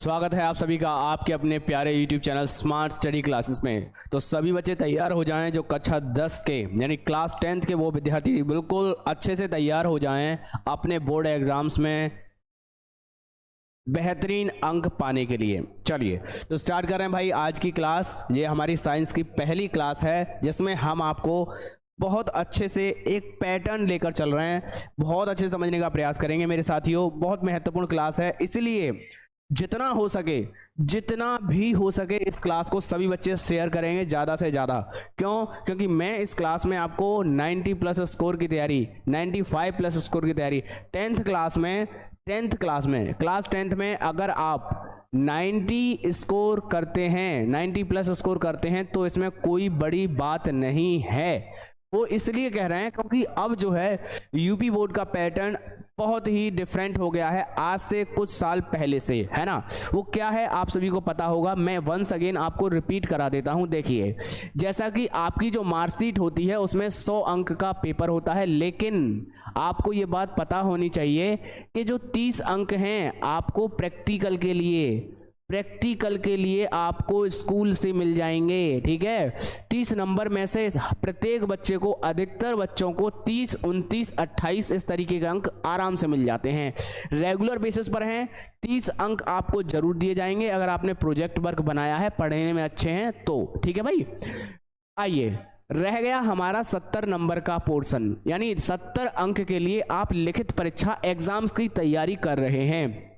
स्वागत है आप सभी का आपके अपने प्यारे YouTube channel smart study classes में। तो सभी बच्चे तैयार हो जाएं जो कक्षा 10 के यानी क्लास 10th के वो विद्यार्थी बिल्कुल अच्छे से तैयार हो जाएं अपने बोर्ड एग्जाम्स में बेहतरीन अंक पाने के लिए। चलिए तो स्टार्ट कर रहे हैं भाई आज की क्लास। ये हमारी साइंस की पहली क्लास है जिसमें हम आपको बहुत अच्छे से एक पैटर्न लेकर चल रहे हैं, बहुत अच्छे से समझने का प्रयास करेंगे मेरे साथियों। बहुत महत्वपूर्ण क्लास है, इसलिए जितना भी हो सके इस क्लास को सभी बच्चे शेयर करेंगे ज़्यादा से ज़्यादा। क्यों? क्योंकि मैं इस क्लास में आपको 90 प्लस स्कोर की तैयारी, 95 प्लस स्कोर की तैयारी 10th क्लास 10th में अगर आप 90 स्कोर करते हैं, 90 प्लस स्कोर करते हैं तो इसमें कोई बड़ी बात नहीं है। वो इसलिए कह रहे हैं क्योंकि अब जो है यूपी बोर्ड का पैटर्न बहुत ही डिफरेंट हो गया है आज से कुछ साल पहले से, है ना। वो क्या है आप सभी को पता होगा, मैं वंस अगेन आपको रिपीट करा देता हूं। देखिए, जैसा कि आपकी जो मार्कशीट होती है उसमें 100 अंक का पेपर होता है, लेकिन आपको ये बात पता होनी चाहिए कि जो 30 अंक हैं आपको प्रैक्टिकल के लिए आपको स्कूल से मिल जाएंगे। ठीक है, 30 नंबर में से प्रत्येक बच्चे को, अधिकतर बच्चों को 30, 29, 28 इस तरीके के अंक आराम से मिल जाते हैं। रेगुलर बेसिस पर हैं, 30 अंक आपको जरूर दिए जाएंगे अगर आपने प्रोजेक्ट वर्क बनाया है, पढ़ने में अच्छे हैं तो। ठीक है भाई, आइए रह गया हमारा 70 नंबर का पोर्शन, यानी 70 अंक के लिए आप लिखित परीक्षा एग्जाम्स की तैयारी कर रहे हैं।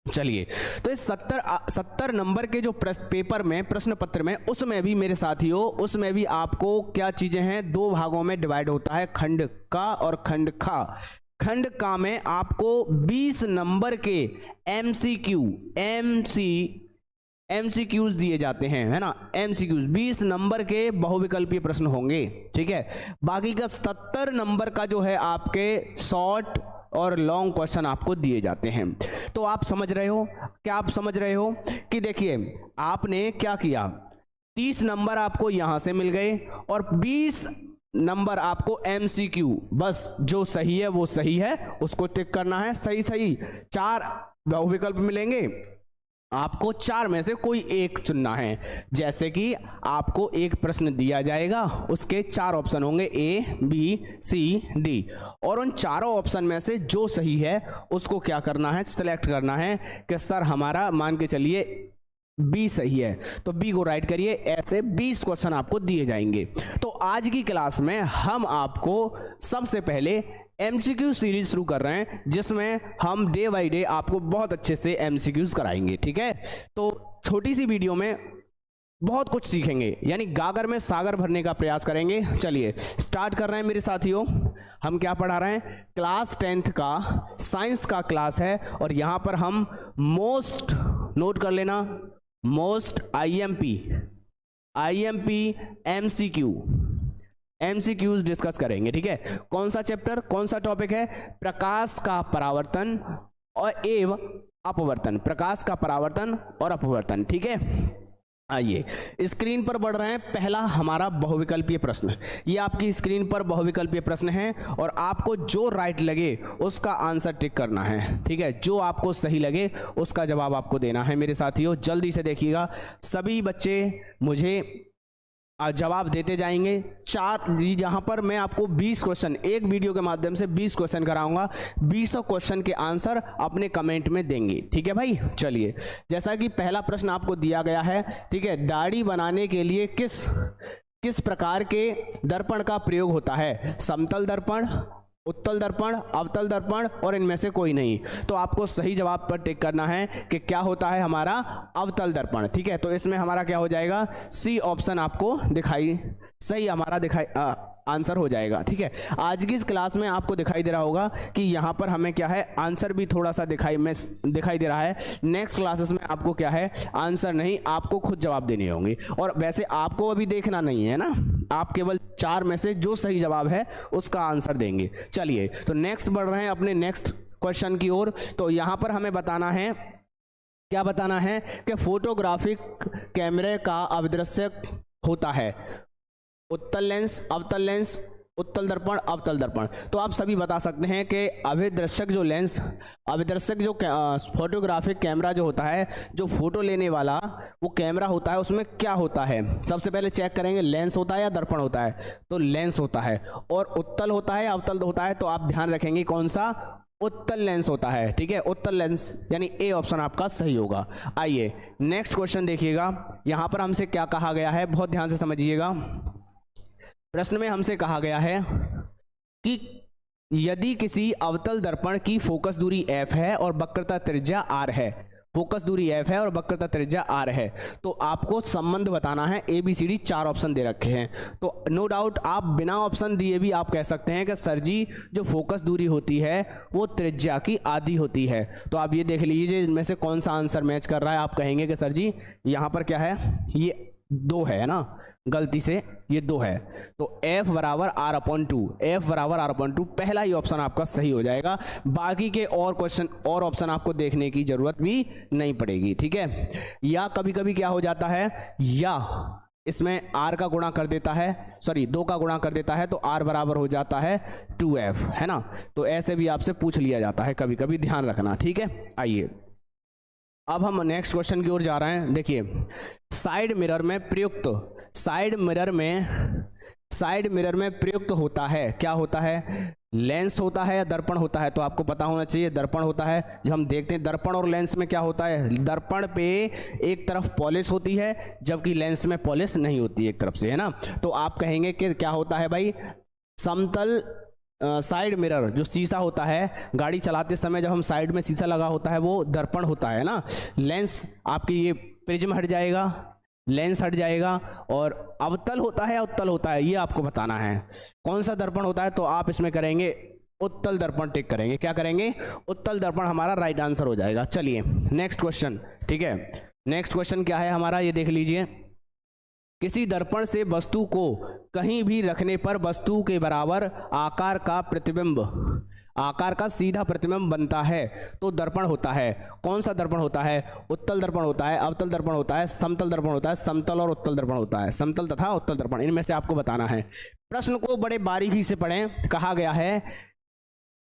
चलिए तो इस 70 नंबर के जो पेपर में, प्रश्न पत्र में, उसमें भी मेरे साथियों, उसमें भी आपको क्या चीजें हैं, दो भागों में डिवाइड होता है, खंड का और खंड खा। खंड का में आपको 20 नंबर के एमसीक्यूज दिए जाते हैं, है ना। एमसीक्यूज 20 नंबर के बहुविकल्पीय प्रश्न होंगे। ठीक है, बाकी का 70 नंबर का जो है आपके शॉर्ट और लॉन्ग क्वेश्चन आपको दिए जाते हैं। तो आप समझ रहे हो, क्या आप समझ रहे हो कि देखिए आपने क्या किया, 30 नंबर आपको यहां से मिल गए और 20 नंबर आपको एमसीक्यू, बस जो सही है वो सही है, उसको टिक करना है। सही 4 बहुविकल्प मिलेंगे, आपको 4 में से कोई एक चुनना है। जैसे कि आपको एक प्रश्न दिया जाएगा, उसके 4 ऑप्शन होंगे A, B, C, D, और उन चारों ऑप्शन में से जो सही है उसको क्या करना है, सिलेक्ट करना है कि सर हमारा मान के चलिए B सही है तो B को राइट करिए। ऐसे 20 क्वेश्चन आपको दिए जाएंगे। तो आज की क्लास में हम आपको सबसे पहले एमसीक्यू सीरीज शुरू कर रहे हैं जिसमें हम डे बाय डे आपको बहुत अच्छे से एमसीक्यूज कराएंगे। ठीक है, तो छोटी सी वीडियो में बहुत कुछ सीखेंगे, यानी गागर में सागर भरने का प्रयास करेंगे। चलिए स्टार्ट कर रहे हैं मेरे साथियों। हम क्या पढ़ा रहे हैं, क्लास 10th का साइंस का क्लास है और यहां पर हम मोस्ट, नोट कर लेना, मोस्ट आईएमपी एमसीक्यूज डिस्कस करेंगे। ठीक है, कौन सा चैप्टर, कौन सा टॉपिक है, प्रकाश का परावर्तन और एवं अपवर्तन, प्रकाश का परावर्तन और अपवर्तन। ठीक है, आइए स्क्रीन पर बढ़ रहे हैं। पहला हमारा बहुविकल्पीय प्रश्न, ये आपकी स्क्रीन पर बहुविकल्पीय प्रश्न है और आपको जो राइट लगे उसका आंसर टिक करना है। ठीक है, जो आपको सही लगे उसका जवाब आपको देना है मेरे साथियों। जल्दी से देखिएगा, सभी बच्चे मुझे जवाब देते जाएंगे। यहाँ पर मैं आपको 20 क्वेश्चन, एक वीडियो के माध्यम से 20 क्वेश्चन कराऊंगा, 20 क्वेश्चन के आंसर अपने कमेंट में देंगे। ठीक है भाई, चलिए जैसा कि पहला प्रश्न आपको दिया गया है, ठीक है, दाढ़ी बनाने के लिए किस प्रकार के दर्पण का प्रयोग होता है, समतल दर्पण, उत्तल दर्पण, अवतल दर्पण और इनमें से कोई नहीं। तो आपको सही जवाब पर टिक करना है कि क्या होता है हमारा अवतल दर्पण। ठीक है, तो इसमें हमारा क्या हो जाएगा, सी ऑप्शन आपको दिखाई, सही हमारा दिखाई आंसर हो जाएगा। ठीक है, आज की इस क्लास में आपको दिखाई दे रहा होगा कि यहाँ पर हमें क्या है, आंसर भी थोड़ा सा दिखाई दे रहा है। नेक्स्ट क्लासेस में आपको क्या है, आंसर नहीं, आपको खुद जवाब देने होंगे। और वैसे आपको अभी देखना नहीं है ना, आप केवल 4 में से जो सही जवाब है उसका आंसर देंगे। चलिए तो नेक्स्ट बढ़ रहे हैं अपने नेक्स्ट क्वेश्चन की ओर। तो यहाँ पर हमें बताना है, क्या बताना है कि फोटोग्राफिक कैमरे का अभिदृश्य होता है उत्तल लेंस, अवतल लेंस, उत्तल दर्पण, अवतल दर्पण। तो आप सभी बता सकते हैं कि अभिदर्शक जो लेंस, अभिदर्शक जो फोटोग्राफिक कैमरा जो होता है, जो फोटो लेने वाला वो कैमरा होता है, उसमें क्या होता है? सबसे पहले चेक करेंगे लेंस होता है या दर्पण होता है, तो लेंस होता है। और उत्तल होता है या अवतल होता है, तो आप ध्यान रखेंगे कौन सा? उत्तल लेंस होता है, ठीक है, उत्तल लेंस, यानी ए ऑप्शन आपका सही होगा। आइए नेक्स्ट क्वेश्चन देखिएगा, यहां पर हमसे क्या कहा गया है, बहुत ध्यान से समझिएगा। प्रश्न में हमसे कहा गया है कि यदि किसी अवतल दर्पण की फोकस दूरी f है और वक्रता त्रिज्या r है, फोकस दूरी f है और वक्रता त्रिज्या r है, तो आपको संबंध बताना है। ABCD 4 ऑप्शन दे रखे हैं, तो नो डाउट आप बिना ऑप्शन दिए भी आप कह सकते हैं कि सर जी जो फोकस दूरी होती है वो त्रिज्या की आधी होती है। तो आप ये देख लीजिए इनमें से कौन सा आंसर मैच कर रहा है। आप कहेंगे कि सर जी यहाँ पर क्या है, ये 2 है ना, गलती से ये 2 है, तो F बराबर R/2, F बराबर R/2 पहला ही ऑप्शन आपका सही हो जाएगा। बाकी के और क्वेश्चन और ऑप्शन आपको देखने की जरूरत भी नहीं पड़ेगी, ठीक है। या कभी कभी क्या हो जाता है, या इसमें R का गुणा कर देता है, सॉरी 2 का गुणा कर देता है, तो R बराबर हो जाता है 2F, है ना। तो ऐसे भी आपसे पूछ लिया जाता है कभी कभी, ध्यान रखना, ठीक है। आइए अब हम नेक्स्ट क्वेश्चन की ओर जा रहे हैं। देखिए साइड मिरर में प्रयुक्त, साइड मिरर में प्रयुक्त होता है, क्या होता है? लेंस होता है या दर्पण होता है? तो आपको पता होना चाहिए दर्पण होता है। जब हम देखते हैं दर्पण और लेंस में क्या होता है, दर्पण पे एक तरफ पॉलिश होती है जबकि लेंस में पॉलिश नहीं होती एक तरफ से, है ना। तो आप कहेंगे कि क्या होता है भाई, समतल साइड मिरर जो शीशा होता है, गाड़ी चलाते समय जब हम साइड में शीशा लगा होता है वो दर्पण होता है ना। लेंस आपकी ये प्रिज्म हट जाएगा, लेंस हट जाएगा। और अवतल होता है या उत्तल होता है, ये आपको बताना है। कौन सा दर्पण होता है, तो आप इसमें करेंगे उत्तल दर्पण टिक करेंगे। क्या करेंगे? उत्तल दर्पण हमारा राइट आंसर हो जाएगा। चलिए नेक्स्ट क्वेश्चन, ठीक है। नेक्स्ट क्वेश्चन क्या है हमारा, ये देख लीजिए। किसी दर्पण से वस्तु को कहीं भी रखने पर वस्तु के बराबर आकार का प्रतिबिंब, आकार का सीधा प्रतिबिंब बनता है, तो दर्पण होता है। कौन सा दर्पण होता है? उत्तल दर्पण होता है, अवतल दर्पण होता है, समतल दर्पण होता है, समतल और उत्तल दर्पण होता है, समतल तथा उत्तल दर्पण, इनमें से आपको बताना है। प्रश्न को बड़े बारीकी से पढ़ें। कहा गया है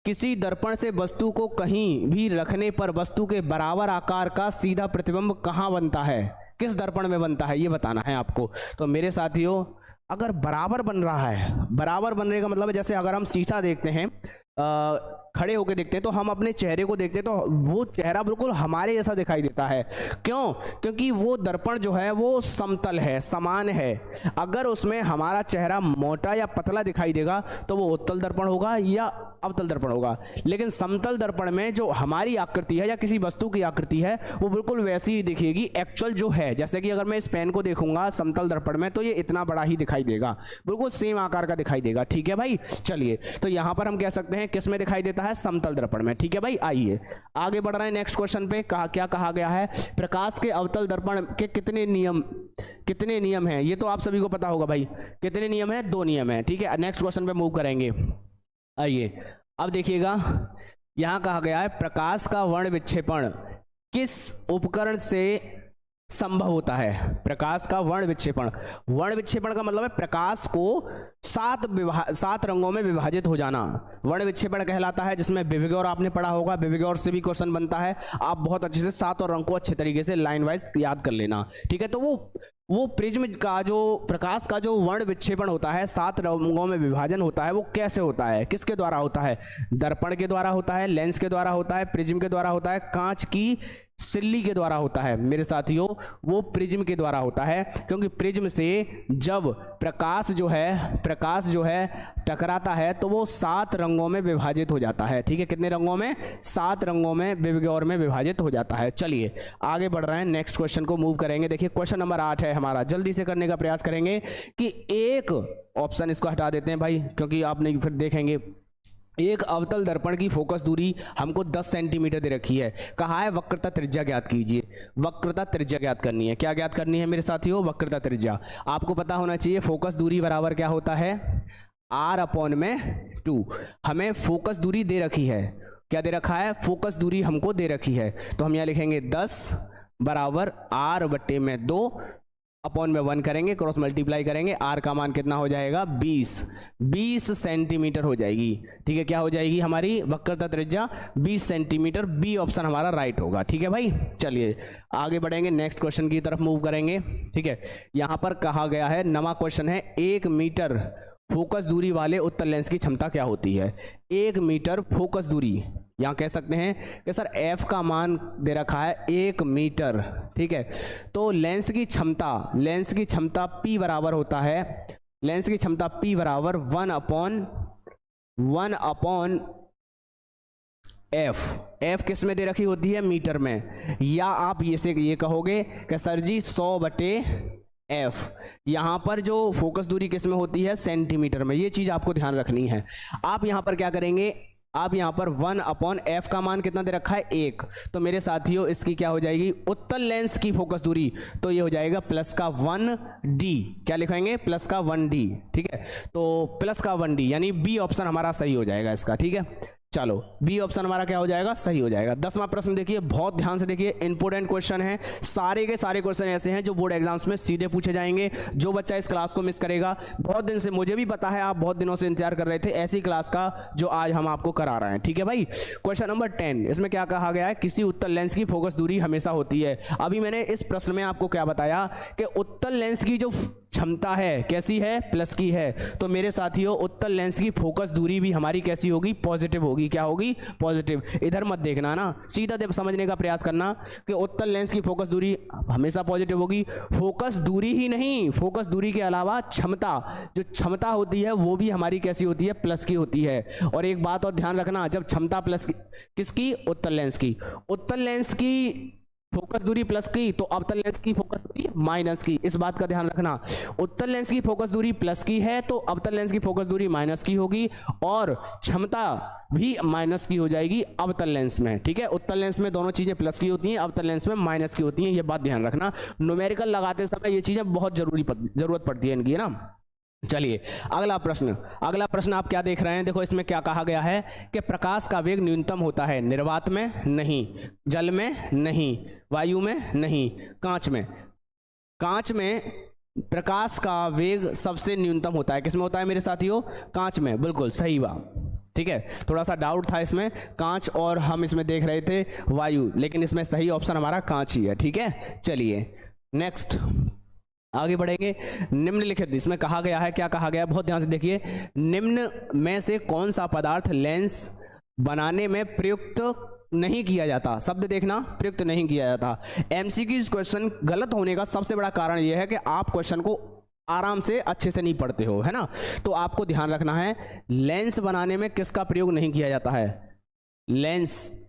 किसी दर्पण से वस्तु को कहीं भी रखने पर वस्तु के बराबर आकार का सीधा प्रतिबिंब कहाँ बनता है, किस दर्पण में बनता है, ये बताना है आपको। तो मेरे साथियों अगर बराबर बन रहा है, बराबर बनने का मतलब है जैसे अगर हम शीशा देखते हैं, खड़े होकर देखते हैं, तो हम अपने चेहरे को देखते हैं तो वो चेहरा बिल्कुल हमारे जैसा दिखाई देता है। क्यों? क्योंकि वो दर्पण जो है वो समतल है, समान है। अगर उसमें हमारा चेहरा मोटा या पतला दिखाई देगा तो वो उत्तल दर्पण होगा या अवतल दर्पण होगा। लेकिन समतल दर्पण में जो हमारी आकृति है या किसी वस्तु की आकृति है वो बिल्कुल वैसी ही दिखेगी एक्चुअल जो है। जैसे कि अगर मैं इस पेन को देखूंगा समतल दर्पण में तो ये इतना बड़ा ही दिखाई देगा, बिल्कुल सेम आकार का दिखाई देगा, ठीक है भाई। चलिए तो यहां पर हम कह सकते हैं किस में दिखाई देता है, समतल दर्पण में, ठीक है भाई। आइए आगे बढ़ रहे हैं नेक्स्ट क्वेश्चन पे। क्या कहा गया है, प्रकाश के अवतल दर्पण के कितने नियम हैं, ये तो आप सभी को पता होगा भाई। कितने नियम है? 2 नियम है, ठीक है। नेक्स्ट क्वेश्चन पे मूव करेंगे। आइए अब देखिएगा, यहां कहा गया है प्रकाश का वर्ण विक्षेपण किस उपकरण से संभव होता है। प्रकाश का वर्ण विक्षेपण, वर्ण विक्षेपण का मतलब है प्रकाश को 7 रंगों में विभाजित हो जाना, वर्ण विक्षेपण कहलाता है। जिसमें विविगौर आपने पढ़ा होगा, विविगौर से भी क्वेश्चन बनता है। आप बहुत अच्छे से 7 रंग को अच्छे तरीके से लाइन वाइज याद कर लेना, ठीक है। तो वो प्रिज्म का जो प्रकाश का जो वर्ण विक्षेपण होता है, 7 रंगों में विभाजन होता है, वो कैसे होता है, किसके द्वारा होता है? दर्पण के द्वारा होता है, लेंस के द्वारा होता है, प्रिज्म के द्वारा होता है, कांच की सिल्ली के द्वारा होता है। मेरे साथियों वो प्रिज्म के द्वारा होता है, क्योंकि प्रिज्म से जब प्रकाश जो है टकराता है तो वो 7 रंगों में विभाजित हो जाता है, ठीक है। कितने रंगों में? 7 रंगों में विविगौर में विभाजित हो जाता है। चलिए आगे बढ़ रहे हैं, नेक्स्ट क्वेश्चन को मूव करेंगे। देखिए क्वेश्चन नंबर 8 है हमारा, जल्दी से करने का प्रयास करेंगे कि एक ऑप्शन इसको हटा देते हैं भाई, क्योंकि आप नहीं फिर देखेंगे। एक अवतल दर्पण की फोकस दूरी हमको 10 सेंटीमीटर दे रखी है। कहा है वक्रता त्रिज्या ज्ञात कीजिए। वक्रता त्रिज्या ज्ञात करनी है। क्या ज्ञात करनी है मेरे साथियों? वक्रता त्रिज्या। आपको पता होना चाहिए फोकस दूरी बराबर क्या होता है, R/2। हमें फोकस दूरी दे रखी है, क्या दे रखा है? फोकस दूरी हमको दे रखी है। तो हम यहाँ लिखेंगे 10 बराबर R/2 अपॉन में 1 करेंगे, क्रॉस मल्टीप्लाई करेंगे, r का मान कितना हो जाएगा 20 सेंटीमीटर हो जाएगी। ठीक है, क्या हो जाएगी हमारी वक्रता त्रिज्या 20 सेंटीमीटर। बी ऑप्शन हमारा राइट होगा। ठीक है भाई, चलिए आगे बढ़ेंगे, नेक्स्ट क्वेश्चन की तरफ मूव करेंगे। ठीक है, यहां पर कहा गया है, नवा क्वेश्चन है, 1 मीटर फोकस दूरी वाले उत्तल लेंस की क्षमता क्या होती है। 1 मीटर फोकस दूरी, यहाँ कह सकते हैं कि सर f का मान दे रखा है 1 मीटर। ठीक है, तो लेंस की क्षमता P बराबर होता है, लेंस की क्षमता P बराबर 1 अपॉन f किस में दे रखी होती है, मीटर में, या आप ये कहोगे कि सर जी 100/f। यहां पर जो फोकस दूरी किस में होती है, सेंटीमीटर में। ये चीज आपको ध्यान रखनी है। आप यहां पर क्या करेंगे, आप यहां पर 1/f का मान कितना दे रखा है 1, तो मेरे साथियों इसकी क्या हो जाएगी, उत्तल लेंस की फोकस दूरी, तो ये हो जाएगा प्लस का 1d। क्या लिखेंगे, प्लस का 1d। ठीक है, तो प्लस का 1d यानी बी ऑप्शन हमारा सही हो जाएगा इसका। ठीक है, चलो बी ऑप्शन हमारा क्या हो जाएगा, सही हो जाएगा। 10वां प्रश्न देखिए, बहुत ध्यान से देखिए, इंपोर्टेंट क्वेश्चन है। सारे के सारे क्वेश्चन ऐसे हैं जो बोर्ड एग्जाम्स में सीधे पूछे जाएंगे। जो बच्चा इस क्लास को मिस करेगा, बहुत दिन से, मुझे भी पता है आप बहुत दिनों से इंतजार कर रहे थे ऐसी क्लास का जो आज हम आपको करा रहे हैं। ठीक है भाई, क्वेश्चन नंबर 10, इसमें क्या कहा गया है, किसी उत्तल लेंस की फोकस दूरी हमेशा होती है। अभी मैंने इस प्रश्न में आपको क्या बताया कि उत्तल लेंस की जो क्षमता है कैसी है, प्लस की है, तो मेरे साथियों उत्तल लेंस की फोकस दूरी भी हमारी कैसी होगी, पॉजिटिव होगी। क्या होगी, पॉजिटिव। इधर मत देखना ना, सीधा समझने का प्रयास करना कि उत्तल लेंस की फोकस दूरी हमेशा पॉजिटिव होगी। फोकस दूरी ही नहीं, फोकस दूरी के अलावा क्षमता, जो क्षमता होती है वो भी हमारी कैसी होती है, प्लस की होती है। और एक बात और ध्यान रखना, जब क्षमता प्लस की, किसकी, उत्तल लेंस की, उत्तल लेंस की फोकस दूरी प्लस की, तो अवतल लेंस की फोकस दूरी माइनस की। इस बात का ध्यान रखना, उत्तल लेंस की फोकस दूरी प्लस की है तो अवतल लेंस की फोकस दूरी माइनस की होगी, और क्षमता भी माइनस की हो जाएगी अवतल लेंस में। ठीक है, उत्तल लेंस में दोनों चीजें प्लस की होती हैं, अवतल लेंस में माइनस की होती हैं। ये बात ध्यान रखना, न्यूमेरिकल लगाते समय ये चीजें बहुत जरूरत पड़ती है इनकी, है ना। चलिए अगला प्रश्न आप क्या देख रहे हैं, देखो इसमें क्या कहा गया है कि प्रकाश का वेग न्यूनतम होता है निर्वात में नहीं, जल में नहीं, वायु में नहीं, कांच में। कांच में प्रकाश का वेग सबसे न्यूनतम होता है, किसमें होता है मेरे साथियों, कांच में। बिल्कुल सही बात। ठीक है, थोड़ा सा डाउट था इसमें, कांच और हम इसमें देख रहे थे वायु, लेकिन इसमें सही ऑप्शन हमारा कांच ही है। ठीक है, चलिए नेक्स्ट आगे बढ़ेंगे। निम्नलिखित, इसमें कहा गया है, क्या कहा गया है, बहुत ध्यान से देखिए, निम्न में से कौन सा पदार्थ लेंस बनाने में प्रयुक्त नहीं किया जाता। शब्द देखना, प्रयुक्त नहीं किया जाता। एमसीक्यू क्वेश्चन गलत होने का सबसे बड़ा कारण यह है कि आप क्वेश्चन को आराम से अच्छे से नहीं पढ़ते हो, है ना। तो आपको ध्यान रखना है, लेंस बनाने में किसका प्रयोग नहीं किया जाता है, लेंस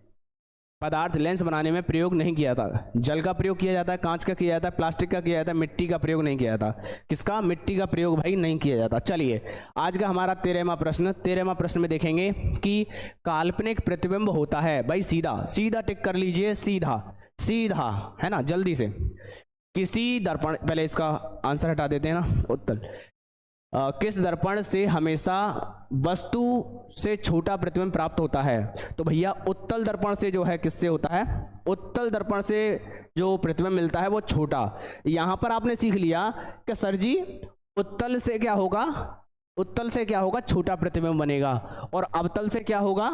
पदार्थ लेंस बनाने में प्रयोग नहीं किया जाता। जल का प्रयोग किया जाता है, कांच का किया जाता है, प्लास्टिक का किया जाता है, मिट्टी का प्रयोग नहीं किया जाता। किसका, मिट्टी का प्रयोग भाई नहीं किया जाता। चलिए आज का हमारा 13वां प्रश्न में देखेंगे कि काल्पनिक प्रतिबिंब होता है, भाई सीधा टिक कर लीजिए, सीधा है ना, जल्दी से। किसी दर्पण, पहले इसका आंसर हटा देते हैं ना, उत्तल किस दर्पण से हमेशा वस्तु से छोटा प्रतिबिंब प्राप्त होता है, तो भैया उत्तल दर्पण से जो है, किससे होता है, उत्तल दर्पण से जो प्रतिबिंब मिलता है वो छोटा। यहां पर आपने सीख लिया कि सर जी उत्तल से क्या होगा, छोटा प्रतिबिंब बनेगा, और अवतल से क्या होगा,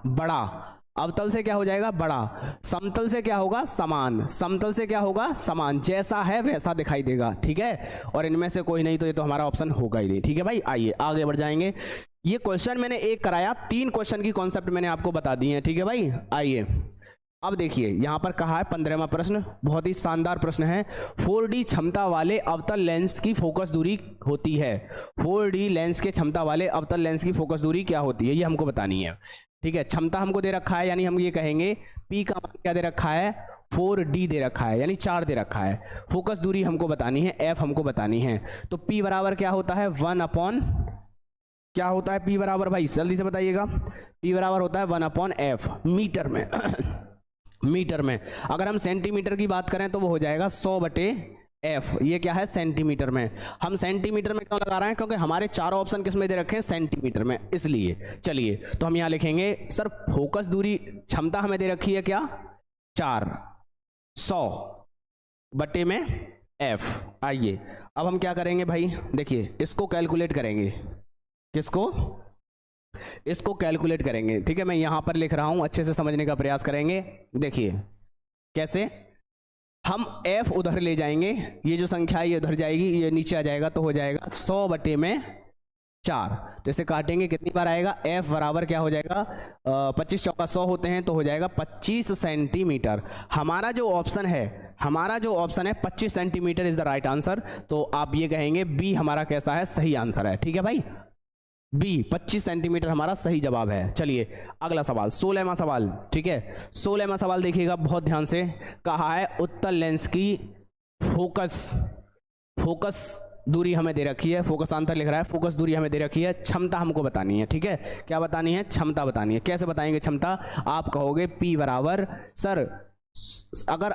बड़ा। अवतल से क्या हो जाएगा, बड़ा। समतल से क्या होगा, समान। समतल से क्या होगा, समान। जैसा है वैसा दिखाई देगा। ठीक है, और इनमें से कोई नहीं तो ये तो हमारा ऑप्शन होगा ही नहीं। ठीक है भाई, आइए आगे बढ़ जाएंगे। ये क्वेश्चन मैंने एक कराया, 3 क्वेश्चन की कॉन्सेप्ट मैंने आपको बता दी है। ठीक है भाई, आइए अब देखिए यहां पर कहा है 15वां प्रश्न, बहुत ही शानदार प्रश्न है। 4D क्षमता वाले अवतल लेंस की फोकस दूरी होती है। 4D लेंस के क्षमता वाले अवतल लेंस की फोकस दूरी क्या होती है, ये हमको बतानी है। ठीक है, क्षमता हमको दे रखा है, यानी हम ये कहेंगे P का मान क्या दे रखा है, 4D दे रखा है, यानी 4 दे रखा है। फोकस दूरी हमको बतानी है, F हमको बतानी है। तो P बराबर क्या होता है, 1/, क्या होता है P बराबर, भाई जल्दी से बताइएगा। P बराबर होता है 1/f मीटर में। मीटर में अगर हम सेंटीमीटर की बात करें तो वो हो जाएगा 100/f। ये क्या है, सेंटीमीटर में। हम सेंटीमीटर में क्यों लगा रहे हैं, क्योंकि हमारे चारों ऑप्शन किस में दे रखे हैं, सेंटीमीटर में, इसलिए। चलिए तो हम यहां लिखेंगे, सर फोकस दूरी क्षमता हमें दे रखी है क्या, 400। बटे में एफ। आइए अब हम क्या करेंगे भाई, देखिए इसको कैलकुलेट करेंगे, किसको, इसको कैलकुलेट करेंगे। ठीक है, मैं यहां पर लिख रहा हूं, अच्छे से समझने का प्रयास करेंगे। देखिए कैसे, हम f उधर ले जाएंगे, ये जो संख्या है ये उधर जाएगी, ये नीचे आ जाएगा, तो हो जाएगा 100 बटे में 4। तो इसे काटेंगे, कितनी बार आएगा, f बराबर क्या हो जाएगा, 25 चौका 100 होते हैं, तो हो जाएगा 25 सेंटीमीटर। हमारा जो ऑप्शन है, हमारा जो ऑप्शन है 25 centimetre is the right answer. तो आप ये कहेंगे बी हमारा कैसा है, सही आंसर है। ठीक है भाई, बी 25 सेंटीमीटर हमारा सही जवाब है। चलिए अगला सवाल, 16वां सवाल। ठीक है, 16वां सवाल देखिएगा बहुत ध्यान से। कहा है उत्तल लेंस की फोकस दूरी हमें दे रखी है, फोकस अंतर लिख रहा है, फोकस दूरी हमें दे रखी है, क्षमता हमको बतानी है। ठीक है, क्या बतानी है, क्षमता बतानी है। कैसे बताएंगे क्षमता, आप कहोगे P बराबर, सर अगर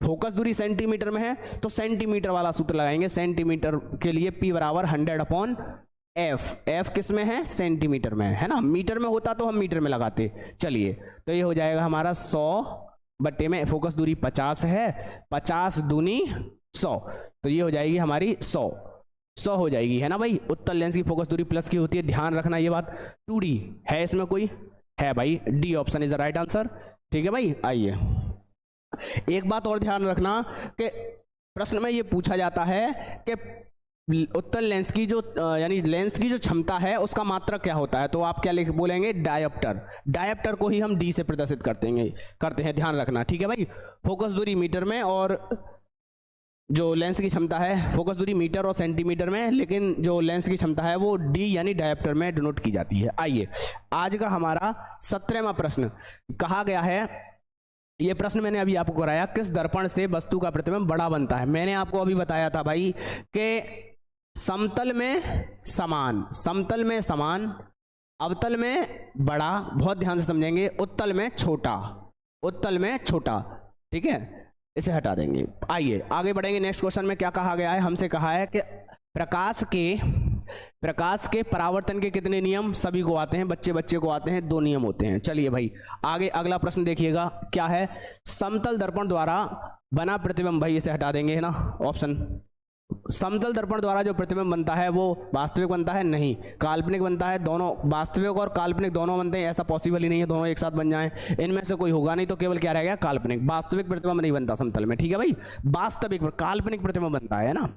फोकस दूरी सेंटीमीटर में है तो सेंटीमीटर वाला सूत्र लगाएंगे, सेंटीमीटर के लिए P बराबर 100/f। f किस में है, सेंटीमीटर में है ना, मीटर में होता तो हम मीटर में लगाते। चलिए तो ये हो जाएगा हमारा 100 बटे में फोकस दूरी 50 है, 50 दूनी 100, तो ये हो जाएगी हमारी 100 हो जाएगी, है ना भाई। उत्तल लेंस की फोकस दूरी प्लस की होती है, ध्यान रखना ये बात। 2D है इसमें कोई, है भाई, D option is the right answer. ठीक है भाई, आइए एक बात और ध्यान रखना कि प्रश्न में ये पूछा जाता है कि उत्तल लेंस की जो यानी लेंस की जो क्षमता है उसका मात्रक क्या होता है, तो आप क्या लिख बोलेंगे, डायोप्टर। डायोप्टर को ही हम डी से प्रदर्शित करते हैं, ध्यान रखना। ठीक है भाई, फोकस दूरी मीटर में और जो लेंस की क्षमता है, फोकस दूरी मीटर और सेंटीमीटर में, लेकिन जो लेंस की क्षमता है वो डी यानी डायोप्टर में डिनोट की जाती है। आइए आज का हमारा 17वां प्रश्न, कहा गया है, ये प्रश्न मैंने अभी आपको कराया, किस दर्पण से वस्तु का प्रतिबिंब बड़ा बनता है। मैंने आपको अभी बताया था भाई कि समतल में समान, समतल में समान, अवतल में बड़ा, बहुत ध्यान से समझेंगे, उत्तल में छोटा, उत्तल में छोटा। ठीक है, इसे हटा देंगे। आइए आगे बढ़ेंगे। नेक्स्ट क्वेश्चन में क्या कहा गया है, हमसे कहा है कि प्रकाश के परावर्तन के कितने नियम सभी को आते हैं, बच्चे को आते हैं, 2 नियम होते हैं। चलिए भाई आगे अगला प्रश्न देखिएगा क्या है, समतल दर्पण द्वारा बना प्रतिबिंब, भाई इसे हटा देंगे, है ना ऑप्शन। समतल दर्पण द्वारा जो प्रतिबिंब बनता है वो वास्तविक बनता है, नहीं, काल्पनिक बनता है। दोनों वास्तविक और काल्पनिक दोनों बनते हैं, ऐसा पॉसिबल ही नहीं है दोनों एक साथ बन जाएं, इनमें से कोई होगा नहीं, तो केवल क्या रहेगा, काल्पनिक। वास्तविक प्रतिबिंब नहीं बनता समतल में। ठीक है भाई, वास्तविक काल्पनिक प्रतिबिंब बनता है ना।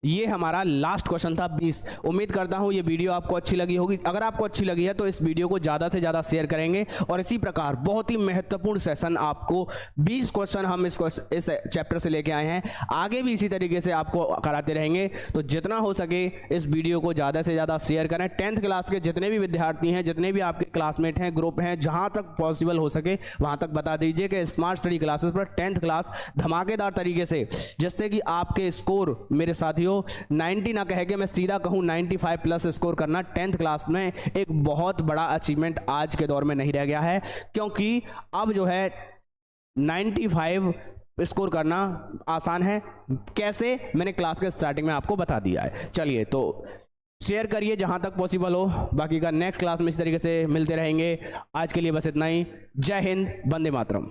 ये हमारा लास्ट क्वेश्चन था 20। उम्मीद करता हूं ये वीडियो आपको अच्छी लगी होगी। अगर आपको अच्छी लगी है तो इस वीडियो को ज़्यादा से ज़्यादा शेयर करेंगे, और इसी प्रकार बहुत ही महत्वपूर्ण सेशन आपको 20 क्वेश्चन हम इस चैप्टर से लेके आए हैं, आगे भी इसी तरीके से आपको कराते रहेंगे। तो जितना हो सके इस वीडियो को ज़्यादा से ज़्यादा शेयर करें। 10th क्लास के जितने भी विद्यार्थी हैं, जितने भी आपके क्लासमेट हैं, ग्रुप हैं, जहाँ तक पॉसिबल हो सके वहाँ तक बता दीजिए कि स्मार्ट स्टडी क्लासेस पर 10th क्लास धमाकेदार तरीके से, जिससे कि आपके स्कोर मेरे साथियों 90 ना कह के मैं सीधा कहूं 95+ स्कोर करना 10th क्लास में एक बहुत बड़ा अचीवमेंट आज के दौर में नहीं रह गया है, क्योंकि अब जो है 95 स्कोर करना आसान है। कैसे, मैंने क्लास के स्टार्टिंग में आपको बता दिया है। चलिए तो शेयर करिए जहां तक पॉसिबल हो, बाकी का नेक्स्ट क्लास में इस तरीके से मिलते रहेंगे। आज के लिए बस इतना ही। जय हिंद, वंदे मातरम।